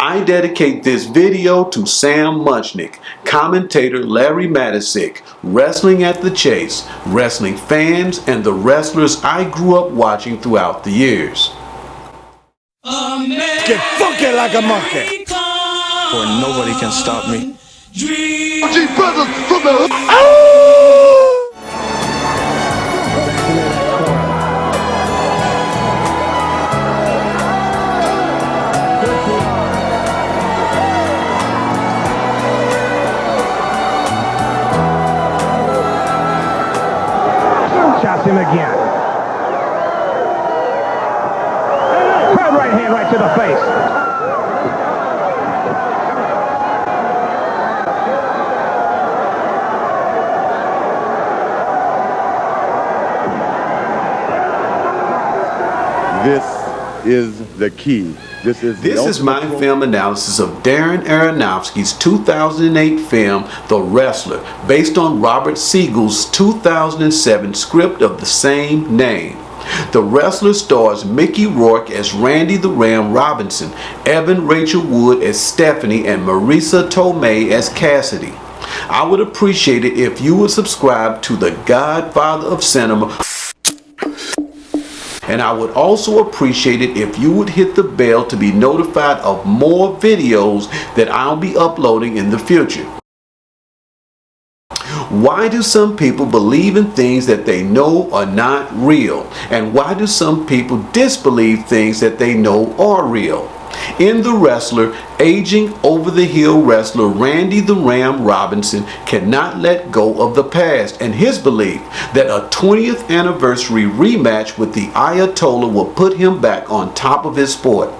I dedicate this video to Sam Muchnick, commentator Larry Matisick, Wrestling at the Chase, wrestling fans, and the wrestlers I grew up watching throughout the years. Get funky like a monkey, for nobody can stop me. G brothers from the shots him again. Crowd right hand right to the face. This is the key. This is my film analysis of Darren Aronofsky's 2008 film, The Wrestler, based on Robert Siegel's 2007 script of the same name. The Wrestler stars Mickey Rourke as Randy the Ram Robinson, Evan Rachel Wood as Stephanie, and Marisa Tomei as Cassidy. I would appreciate it if you would subscribe to the Godfather of Cinema. And I would also appreciate it if you would hit the bell to be notified of more videos that I'll be uploading in the future. Why do some people believe in things that they know are not real? And why do some people disbelieve things that they know are real? In The Wrestler, aging over-the-hill wrestler Randy the Ram Robinson cannot let go of the past and his belief that a 20th anniversary rematch with the Ayatollah will put him back on top of his sport.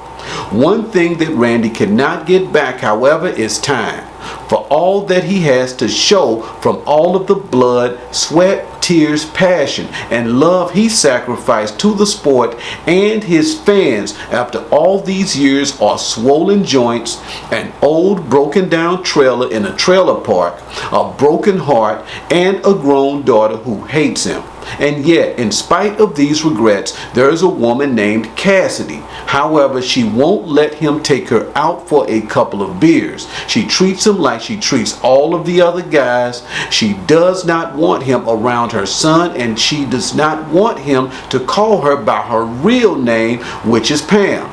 One thing that Randy cannot get back, however, is time. For all that he has to show from all of the blood, sweat, tears, passion, and love he sacrificed to the sport and his fans after all these years are swollen joints, an old broken down trailer in a trailer park, a broken heart, and a grown daughter who hates him. And yet, in spite of these regrets, there is a woman named Cassidy. However, she won't let him take her out for a couple of beers. She treats him like she treats all of the other guys. She does not want him around her son, and she does not want him to call her by her real name, which is Pam.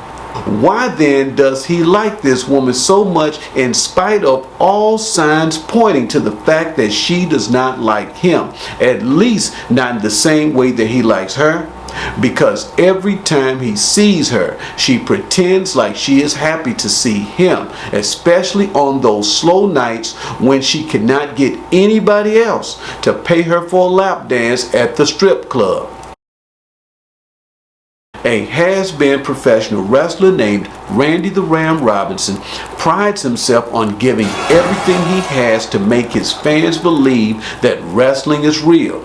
Why then does he like this woman so much in spite of all signs pointing to the fact that she does not like him? At least not in the same way that he likes her. Because every time he sees her, she pretends like she is happy to see him, especially on those slow nights when she cannot get anybody else to pay her for a lap dance at the strip club. A has-been professional wrestler named Randy the Ram Robinson prides himself on giving everything he has to make his fans believe that wrestling is real.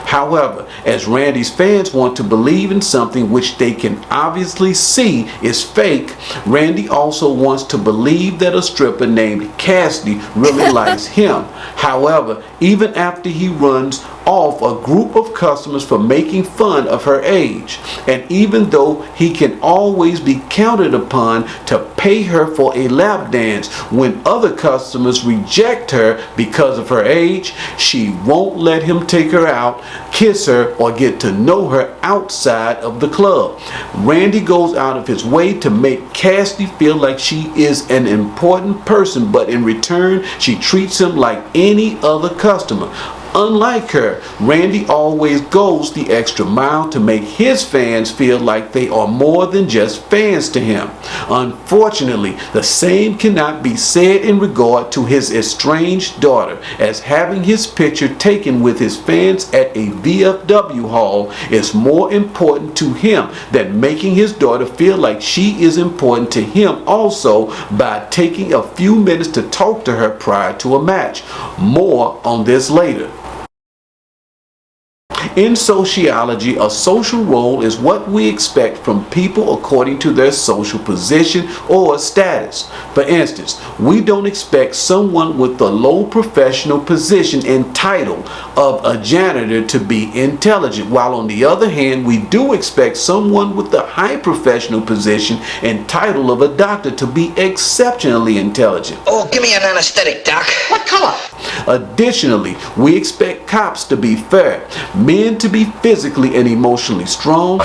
However, as Randy's fans want to believe in something which they can obviously see is fake, Randy also wants to believe that a stripper named Cassidy really likes him. However, even after he runs off a group of customers for making fun of her age, and even though he can always be counted upon to pay her for a lap dance when other customers reject her because of her age, she won't let him take her out, kiss her, or get to know her outside of the club. Randy goes out of his way to make Cassidy feel like she is an important person, but in return she treats him like any other customer. Unlike her, Randy always goes the extra mile to make his fans feel like they are more than just fans to him. Unfortunately, the same cannot be said in regard to his estranged daughter, as having his picture taken with his fans at a VFW hall is more important to him than making his daughter feel like she is important to him also by taking a few minutes to talk to her prior to a match. More on this later. In sociology, a social role is what we expect from people according to their social position or status. For instance, we don't expect someone with a low professional position and title of a janitor to be intelligent, while on the other hand, we do expect someone with a high professional position and title of a doctor to be exceptionally intelligent. Oh, give me an anesthetic, Doc. What color? Additionally, we expect cops to be fair, men to be physically and emotionally strong,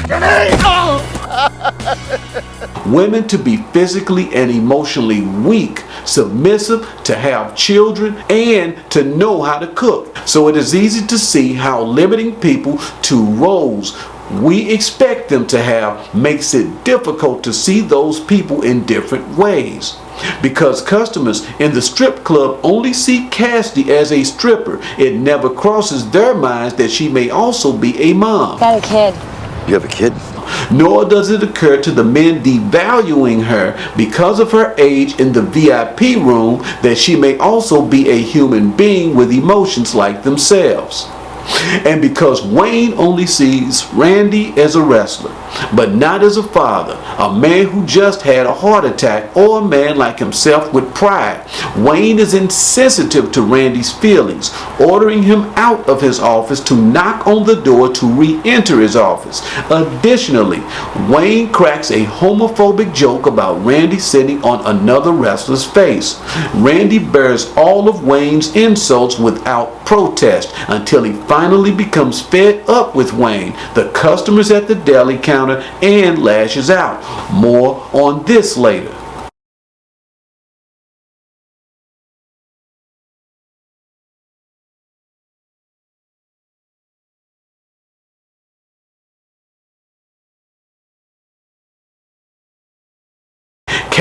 women to be physically and emotionally weak, submissive, to have children, and to know how to cook. So it is easy to see how limiting people to roles we expect them to have makes it difficult to see those people in different ways. Because customers in the strip club only see Cassidy as a stripper, it never crosses their minds that she may also be a mom. Got a kid. You have a kid? Nor does it occur to the men devaluing her because of her age in the VIP room that she may also be a human being with emotions like themselves. And because Wayne only sees Randy as a wrestler, but not as a father, a man who just had a heart attack, or a man like himself with pride, Wayne is insensitive to Randy's feelings, ordering him out of his office to knock on the door to re-enter his office. Additionally, Wayne cracks a homophobic joke about Randy sitting on another wrestler's face. Randy bears all of Wayne's insults without protest until he finally becomes fed up with Wayne, the customers at the deli counter, and lashes out. More on this later.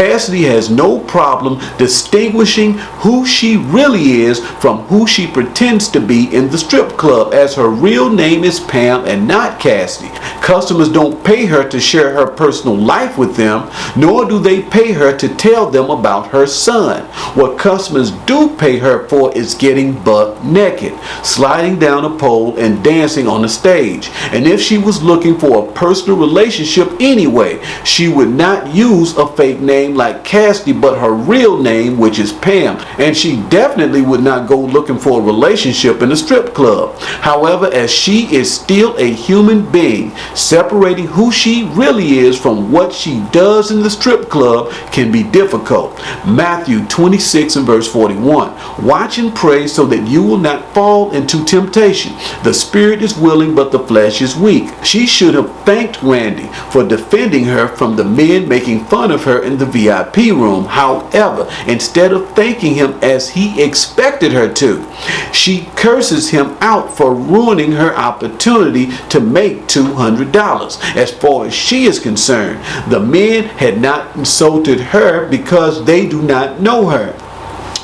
Cassidy has no problem distinguishing who she really is from who she pretends to be in the strip club, as her real name is Pam and not Cassidy. Customers don't pay her to share her personal life with them, nor do they pay her to tell them about her son. What customers do pay her for is getting buck naked, sliding down a pole, and dancing on the stage. And if she was looking for a personal relationship anyway, she would not use a fake name like Cassidy, but her real name, which is Pam, and she definitely would not go looking for a relationship in a strip club. However, as she is still a human being, separating who she really is from what she does in the strip club can be difficult. Matthew 26 and verse 41. Watch and pray so that you will not fall into temptation. The spirit is willing, but the flesh is weak. She should have thanked Randy for defending her from the men making fun of her in the VIP room. However, instead of thanking him as he expected her to, she curses him out for ruining her opportunity to make $200. As far as she is concerned, the men had not insulted her because they do not know her.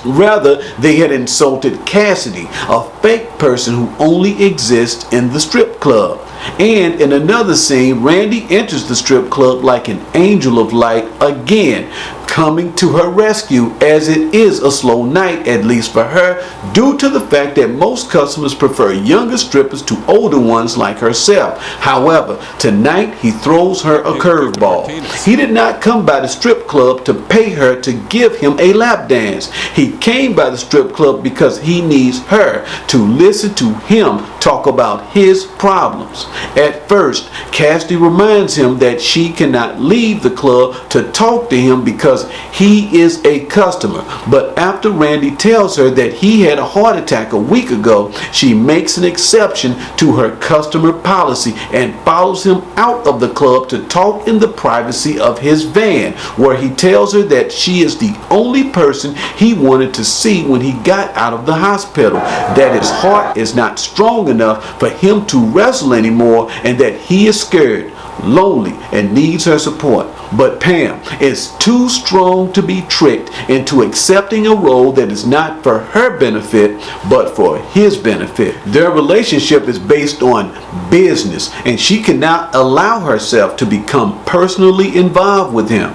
Rather, they had insulted Cassidy, a fake person who only exists in the strip club. And in another scene, Randy enters the strip club like an angel of light again, coming to her rescue, as it is a slow night, at least for her, due to the fact that most customers prefer younger strippers to older ones like herself. However, tonight he throws her a curveball. He did not come by the strip club to pay her to give him a lap dance. He came by the strip club because he needs her to listen to him talk about his problems. At first, Cassidy reminds him that she cannot leave the club to talk to him because he is a customer. But after Randy tells her that he had a heart attack a week ago, she makes an exception to her customer policy and follows him out of the club to talk in the privacy of his van, where he tells her that she is the only person he wanted to see when he got out of the hospital, that his heart is not strong enough for him to wrestle anymore, and that he is scared, lonely, and needs her support. But Pam is too strong to be tricked into accepting a role that is not for her benefit, but for his benefit. Their relationship is based on business, and she cannot allow herself to become personally involved with him.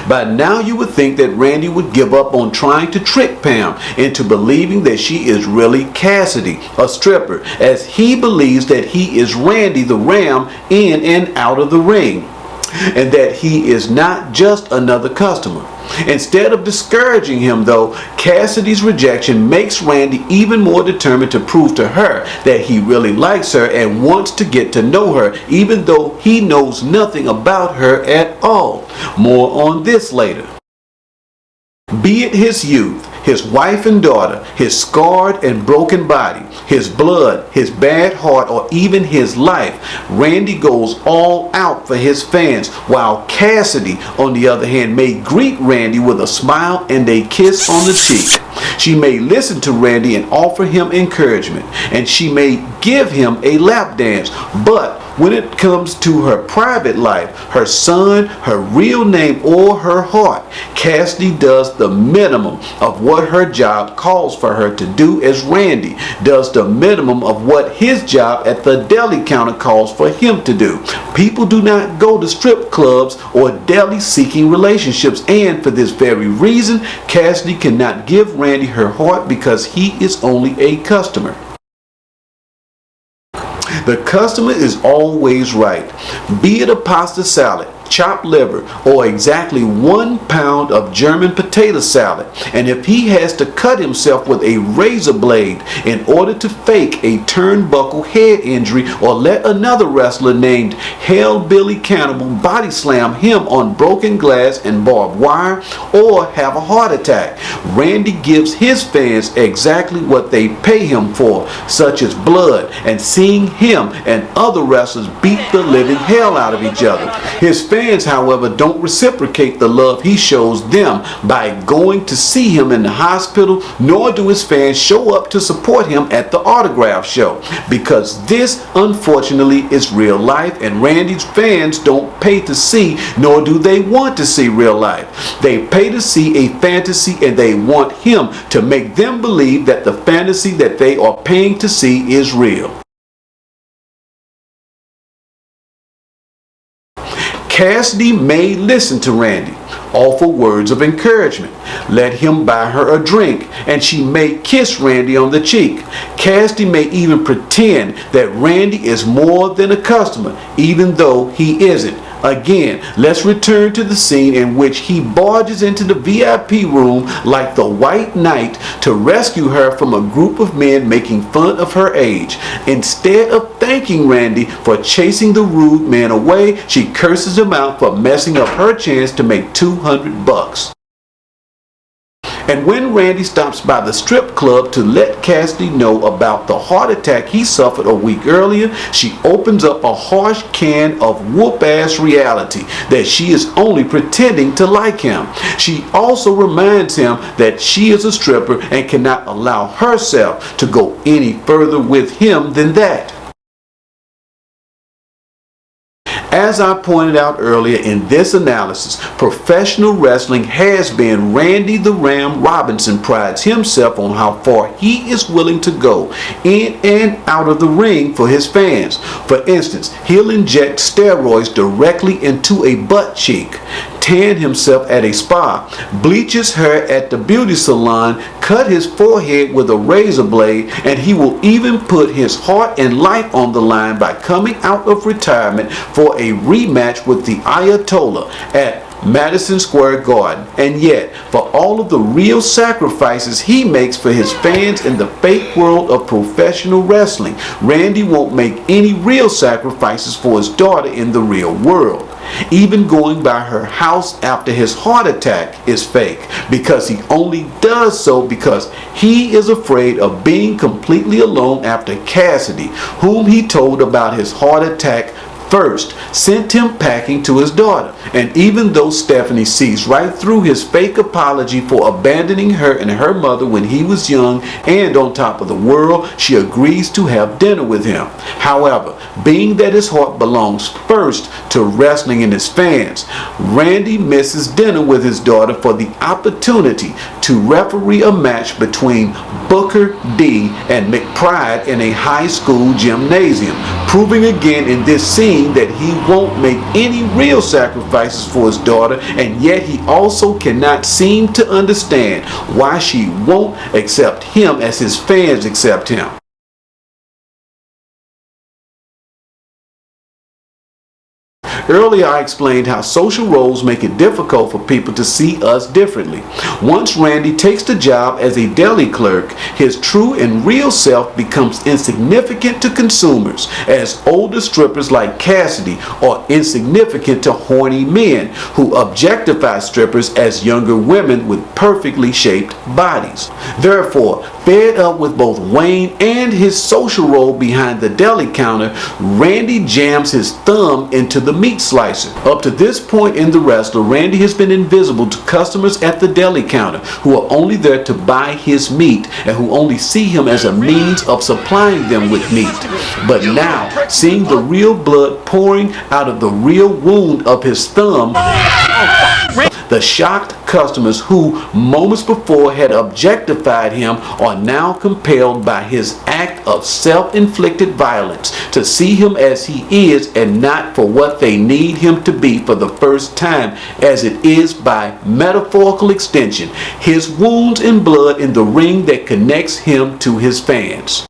By now you would think that Randy would give up on trying to trick Pam into believing that she is really Cassidy, a stripper, as he believes that he is Randy the Ram in and out of the ring, and that he is not just another customer. Instead of discouraging him, though, Cassidy's rejection makes Randy even more determined to prove to her that he really likes her and wants to get to know her, even though he knows nothing about her at all. More on this later. Be it his youth, his wife and daughter, his scarred and broken body, his blood, his bad heart, or even his life, Randy goes all out for his fans, while Cassidy, on the other hand, may greet Randy with a smile and a kiss on the cheek. She may listen to Randy and offer him encouragement, and she may give him a lap dance, but when it comes to her private life, her son, her real name, or her heart, Cassidy does the minimum of what her job calls for her to do, as Randy does the minimum of what his job at the deli counter calls for him to do. People do not go to strip clubs or deli seeking relationships, and for this very reason, Cassidy cannot give Randy her heart because he is only a customer. The customer is always right, be it a pasta salad, chopped liver, or exactly 1 pound of German potato salad. And if he has to cut himself with a razor blade in order to fake a turnbuckle head injury, or let another wrestler named Hellbilly Cannibal body slam him on broken glass and barbed wire, or have a heart attack, Randy gives his fans exactly what they pay him for, such as blood and seeing him and other wrestlers beat the living hell out of each other. His fans, however, don't reciprocate the love he shows them by going to see him in the hospital, nor do his fans show up to support him at the autograph show, because this, unfortunately, is real life, and Randy's fans don't pay to see, nor do they want to see real life. They pay to see a fantasy, and they want him to make them believe that the fantasy that they are paying to see is real. Cassidy may listen to Randy, offer words of encouragement, let him buy her a drink, and she may kiss Randy on the cheek. Cassidy may even pretend that Randy is more than a customer, even though he isn't. Again, let's return to the scene in which he barges into the VIP room like the White Knight to rescue her from a group of men making fun of her age. Instead of thanking Randy for chasing the rude man away, she curses him out for messing up her chance to make $200. And when Randy stops by the strip club to let Cassidy know about the heart attack he suffered a week earlier, she opens up a harsh can of whoop-ass reality that she is only pretending to like him. She also reminds him that she is a stripper and cannot allow herself to go any further with him than that. As I pointed out earlier in this analysis, professional wrestling has been Randy the Ram Robinson prides himself on how far he is willing to go in and out of the ring for his fans. For instance, he'll inject steroids directly into a butt cheek, tan himself at a spa, bleaches hair at the beauty salon, cut his forehead with a razor blade, and he will even put his heart and life on the line by coming out of retirement for a rematch with the Ayatollah at Madison Square Garden. And yet, for all of the real sacrifices he makes for his fans in the fake world of professional wrestling, Randy won't make any real sacrifices for his daughter in the real world. Even going by her house after his heart attack is fake, because he only does so because he is afraid of being completely alone after Cassidy, whom he told about his heart attack, First, sent him packing to his daughter. And even though Stephanie sees right through his fake apology for abandoning her and her mother when he was young and on top of the world, she agrees to have dinner with him. However, being that his heart belongs first to wrestling and his fans, Randy misses dinner with his daughter for the opportunity to referee a match between Booker D and McPride in a high school gymnasium, proving again in this scene that he won't make any real sacrifices for his daughter, and yet he also cannot seem to understand why she won't accept him as his fans accept him. Earlier I explained how social roles make it difficult for people to see us differently. Once Randy takes the job as a deli clerk, his true and real self becomes insignificant to consumers, as older strippers like Cassidy are insignificant to horny men who objectify strippers as younger women with perfectly shaped bodies. Therefore, fed up with both Wayne and his social role behind the deli counter, Randy jams his thumb into the meat slicer. Up to this point in the wrestler, Randy has been invisible to customers at the deli counter who are only there to buy his meat and who only see him as a means of supplying them with meat. But now, seeing the real blood pouring out of the real wound of his thumb, the shocked customers who moments before had objectified him are now compelled by his act of self-inflicted violence to see him as he is and not for what they need him to be for the first time, as it is by metaphorical extension, his wounds and blood in the ring that connects him to his fans.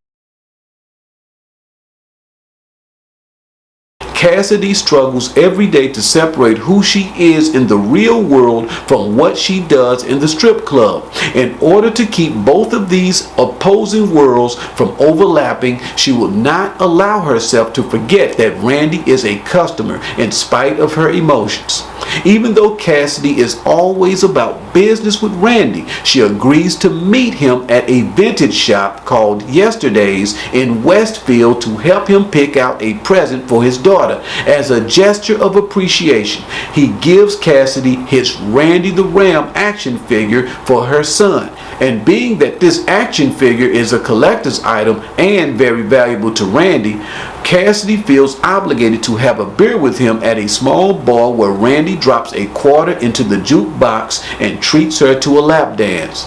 Cassidy struggles every day to separate who she is in the real world from what she does in the strip club. In order to keep both of these opposing worlds from overlapping, she will not allow herself to forget that Randy is a customer in spite of her emotions. Even though Cassidy is always about business with Randy, she agrees to meet him at a vintage shop called Yesterday's in Westfield to help him pick out a present for his daughter. As a gesture of appreciation, he gives Cassidy his Randy the Ram action figure for her son. And being that this action figure is a collector's item and very valuable to Randy, Cassidy feels obligated to have a beer with him at a small bar where Randy drops a quarter into the jukebox and treats her to a lap dance.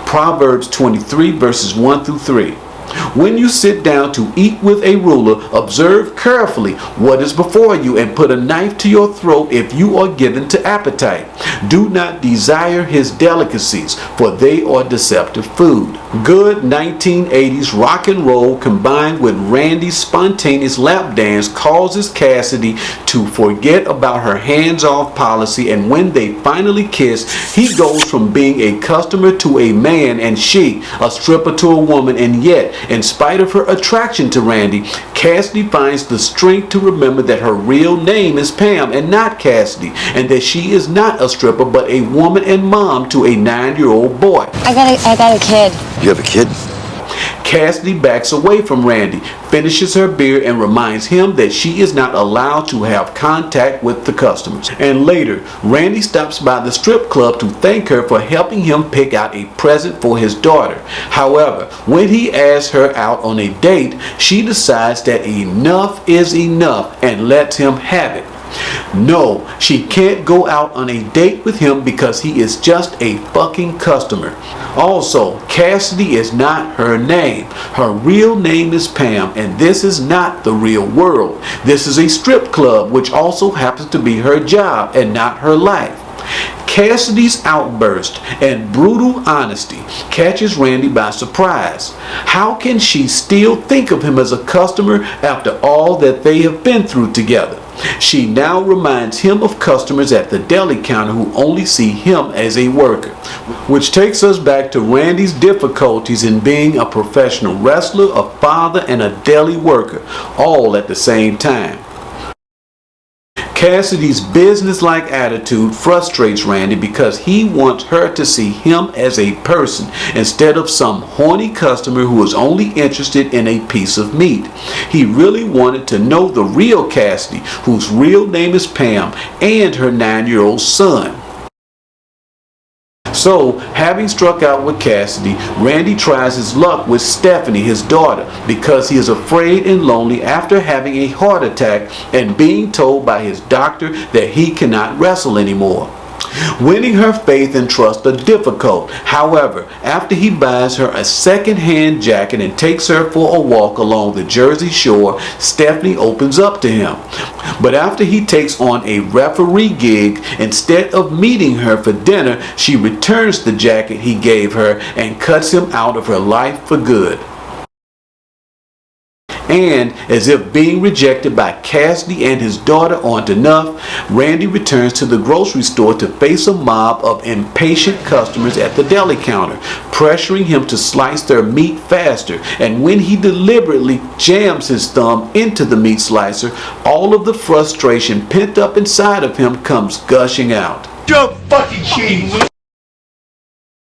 Proverbs 23 verses 1 through 3. When you sit down to eat with a ruler, observe carefully what is before you and put a knife to your throat if you are given to appetite. Do not desire his delicacies, for they are deceptive food. Good 1980s rock and roll combined with Randy's spontaneous lap dance causes Cassidy to forget about her hands-off policy, and when they finally kiss, he goes from being a customer to a man and she, a stripper to a woman, and yet, in spite of her attraction to Randy, Cassidy finds the strength to remember that her real name is Pam and not Cassidy, and that she is not a stripper but a woman and mom to a 9-year-old boy. I got a kid. You have a kid? Cassidy backs away from Randy, finishes her beer, and reminds him that she is not allowed to have contact with the customers. And later, Randy stops by the strip club to thank her for helping him pick out a present for his daughter. However, when he asks her out on a date, she decides that enough is enough and lets him have it. No, she can't go out on a date with him because he is just a fucking customer. Also, Cassidy is not her name. Her real name is Pam, and this is not the real world. This is a strip club, which also happens to be her job and not her life. Cassidy's outburst and brutal honesty catches Randy by surprise. How can she still think of him as a customer after all that they have been through together? She now reminds him of customers at the deli counter who only see him as a worker. Which takes us back to Randy's difficulties in being a professional wrestler, a father, and a deli worker, all at the same time. Cassidy's business-like attitude frustrates Randy because he wants her to see him as a person instead of some horny customer who is only interested in a piece of meat. He really wanted to know the real Cassidy, whose real name is Pam, and her 9-year-old son. So, having struck out with Cassidy, Randy tries his luck with Stephanie, his daughter, because he is afraid and lonely after having a heart attack and being told by his doctor that he cannot wrestle anymore. Winning her faith and trust are difficult. However, after he buys her a second-hand jacket and takes her for a walk along the Jersey Shore, Stephanie opens up to him. But after he takes on a referee gig, instead of meeting her for dinner, she returns the jacket he gave her and cuts him out of her life for good. And as if being rejected by Cassidy and his daughter aren't enough, Randy returns to the grocery store to face a mob of impatient customers at the deli counter, pressuring him to slice their meat faster. And when he deliberately jams his thumb into the meat slicer, all of the frustration pent up inside of him comes gushing out. Your fucking cheese.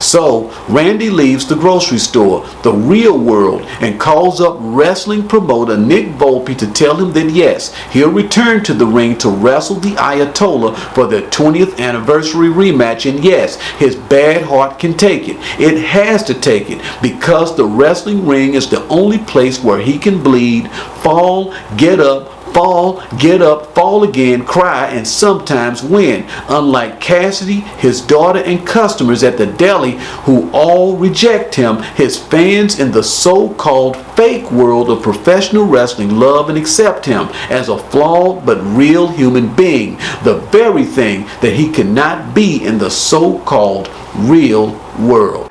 So, Randy leaves the grocery store, the real world, and calls up wrestling promoter Nick Volpe to tell him that yes, he'll return to the ring to wrestle the Ayatollah for their 20th anniversary rematch, and yes, his bad heart can take it. It has to take it, because the wrestling ring is the only place where he can bleed, fall, get up, fall, get up, fall again, cry, and sometimes win. Unlike Cassidy, his daughter, and customers at the deli who all reject him, his fans in the so-called fake world of professional wrestling love and accept him as a flawed but real human being, the very thing that he cannot be in the so-called real world.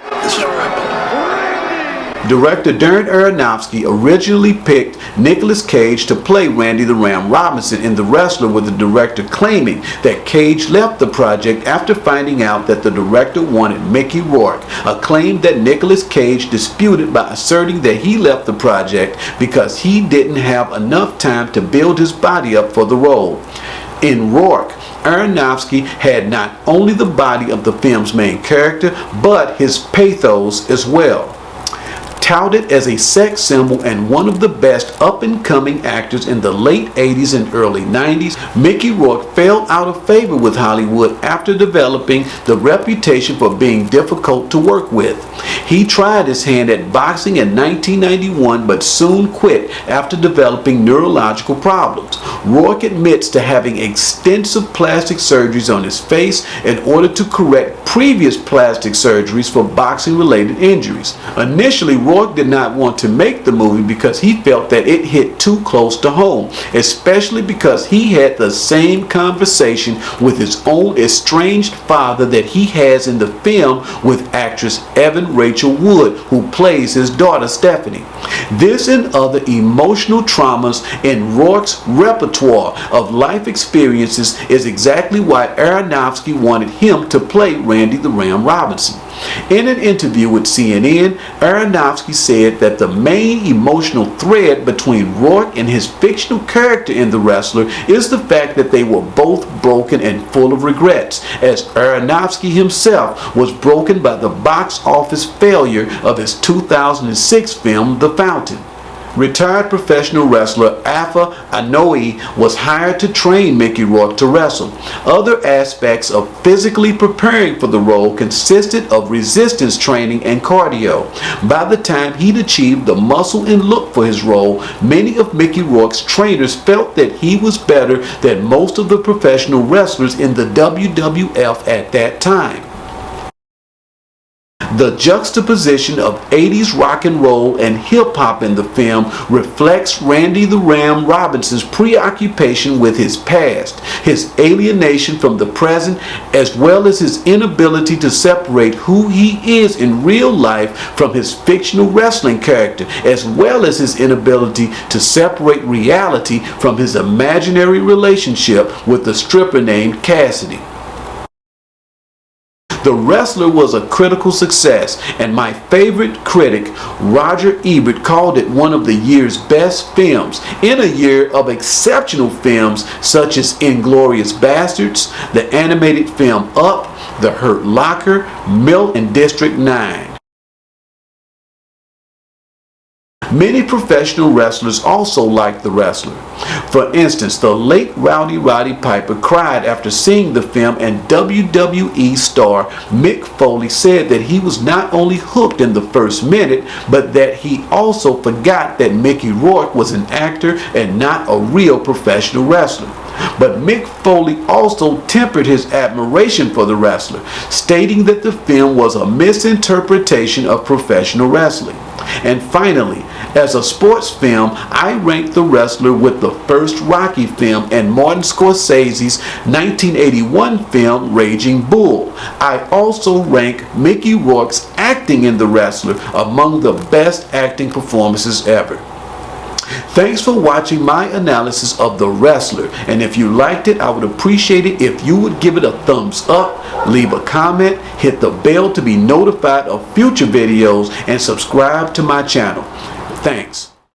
Director Darren Aronofsky originally picked Nicolas Cage to play Randy the Ram Robinson in The Wrestler, with the director claiming that Cage left the project after finding out that the director wanted Mickey Rourke, a claim that Nicolas Cage disputed by asserting that he left the project because he didn't have enough time to build his body up for the role. In Rourke, Aronofsky had not only the body of the film's main character, but his pathos as well. Touted as a sex symbol and one of the best up-and-coming actors in the late 80s and early 90s, Mickey Rourke fell out of favor with Hollywood after developing the reputation for being difficult to work with. He tried his hand at boxing in 1991 but soon quit after developing neurological problems. Rourke admits to having extensive plastic surgeries on his face in order to correct previous plastic surgeries for boxing-related injuries. Initially, Rourke did not want to make the movie because he felt that it hit too close to home, especially because he had the same conversation with his own estranged father that he has in the film with actress Evan Rachel Wood, who plays his daughter Stephanie. This and other emotional traumas in Rourke's repertoire of life experiences is exactly why Aronofsky wanted him to play Randy the Ram Robinson. In an interview with CNN, Aronofsky said that the main emotional thread between Rourke and his fictional character in The Wrestler is the fact that they were both broken and full of regrets, as Aronofsky himself was broken by the box office failure of his 2006 film The Fountain. Retired professional wrestler Afa Anoa'i was hired to train Mickey Rourke to wrestle. Other aspects of physically preparing for the role consisted of resistance training and cardio. By the time he'd achieved the muscle and look for his role, many of Mickey Rourke's trainers felt that he was better than most of the professional wrestlers in the WWF at that time. The juxtaposition of 80s rock and roll and hip-hop in the film reflects Randy the Ram Robinson's preoccupation with his past, his alienation from the present, as well as his inability to separate who he is in real life from his fictional wrestling character, as well as his inability to separate reality from his imaginary relationship with the stripper named Cassidy. The Wrestler was a critical success, and my favorite critic, Roger Ebert, called it one of the year's best films in a year of exceptional films such as Inglourious Basterds, the animated film Up, The Hurt Locker, Milk, and District 9. Many professional wrestlers also liked The Wrestler. For instance, the late Rowdy Roddy Piper cried after seeing the film, and WWE star Mick Foley said that he was not only hooked in the first minute, but that he also forgot that Mickey Rourke was an actor and not a real professional wrestler. But Mick Foley also tempered his admiration for The Wrestler, stating that the film was a misinterpretation of professional wrestling. And finally, as a sports film, I rank The Wrestler with the first Rocky film and Martin Scorsese's 1981 film Raging Bull. I also rank Mickey Rourke's acting in The Wrestler among the best acting performances ever. Thanks for watching my analysis of The Wrestler, and if you liked it, I would appreciate it if you would give it a thumbs up, leave a comment, hit the bell to be notified of future videos, and subscribe to my channel. Thanks.